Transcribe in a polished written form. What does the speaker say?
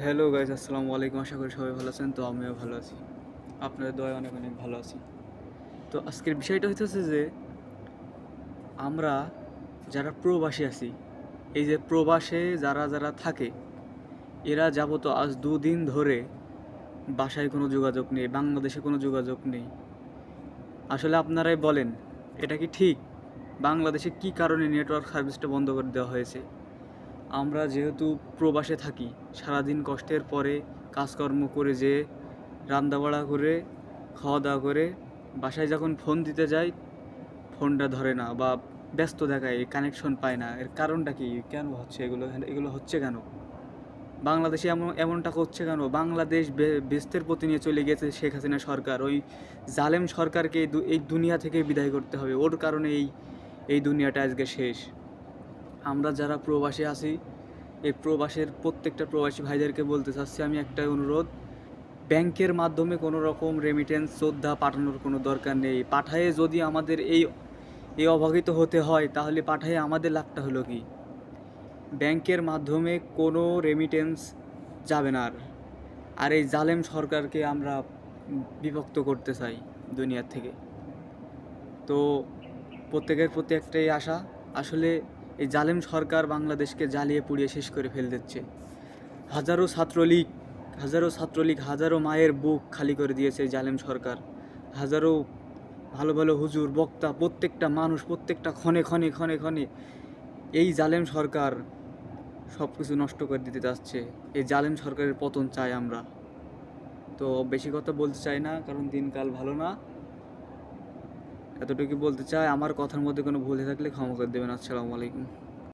Hello guys, আসসালামু আলাইকুম। আশা করি সবাই ভালো আছেন। তো আমিও ভালো আছি, আপনাদের দয়ায় অনেক অনেক ভালো আছি। তো আজকের বিষয়টা হইতেছে যে আমরা যারা প্রবাসী আছি, এই যে প্রবাসে যারা যারা থাকে, এরা যাবত আজ দুদিন ধরে বাসায় কোনো যোগাযোগ নেই, বাংলাদেশে কোনো যোগাযোগ নেই। আসলে আপনারাই বলেন, এটা কি ঠিক? বাংলাদেশে কি কারণে নেটওয়ার্ক সার্ভিসটা বন্ধ করে দেওয়া হয়েছে? আমরা যেহেতু প্রবাসে থাকি, সারাদিন কষ্টের পরে কাজকর্ম করে যে রান্দাবাড়া করে খাওয়া দাওয়া করে বাসায় যখন ফোন দিতে যাই, ফোনটা ধরে না বা ব্যস্ত দেখায়, কানেকশন পায় না। এর কারণটা কি? কেন হচ্ছে এগুলো? এগুলো হচ্ছে কেন? বাংলাদেশে এমনটা করছে কেন? বাংলাদেশ বেহেশতের পথে নিয়ে চলে গেছে শেখ হাসিনা সরকার। ওই জালেম সরকারকে এই দুনিয়া থেকে বিদায় করতে হবে। ওর কারণে এই দুনিয়াটা আজকে শেষ। আমরা যারা প্রবাসে আছি, এই প্রবাসের প্রত্যেকটা প্রবাসী ভাইদেরকে বলতে চাচ্ছি আমি একটাই অনুরোধ: ব্যাংকের মাধ্যমে কোনো রকম রেমিটেন্স যোদ্ধা পাঠানোর কোনো দরকার নেই। পাঠায়ে যদি আমাদের এই অবহিত হতে হয়, তাহলে পাঠায়ে আমাদের লাভটা হলো কি? ব্যাংকের মাধ্যমে কোনো রেমিটেন্স যাবে না আর। আর এই জালেম সরকারকে আমরা বিভক্ত করতে চাই দুনিয়ার থেকে। তো প্রত্যেকের প্রতি একটাই আশা, আসলে এই জালেম সরকার বাংলাদেশকে জ্বালিয়ে পুড়িয়ে শেষ করে ফেলে দিচ্ছে। হাজারো ছাত্রলীগ হাজারো মায়ের বুক খালি করে দিয়েছে এই জালেম সরকার। হাজারো ভালো ভালো হুজুর বক্তা, প্রত্যেকটা মানুষ, প্রত্যেকটা ক্ষণে ক্ষণে ক্ষণে ক্ষণে এই জালেম সরকার সব কিছু নষ্ট করে দিতে যাচ্ছে। এই জালেম সরকারের পতন চাই আমরা। তো বেশি কথা বলতে চাই না, কারণ দিনকাল ভালো না। এতটুকু বলতে চাই, আমার কথার মধ্যে কোনো ভুল হয়ে থাকলে ক্ষমা করে দেবেন। আসসালামু আলাইকুম।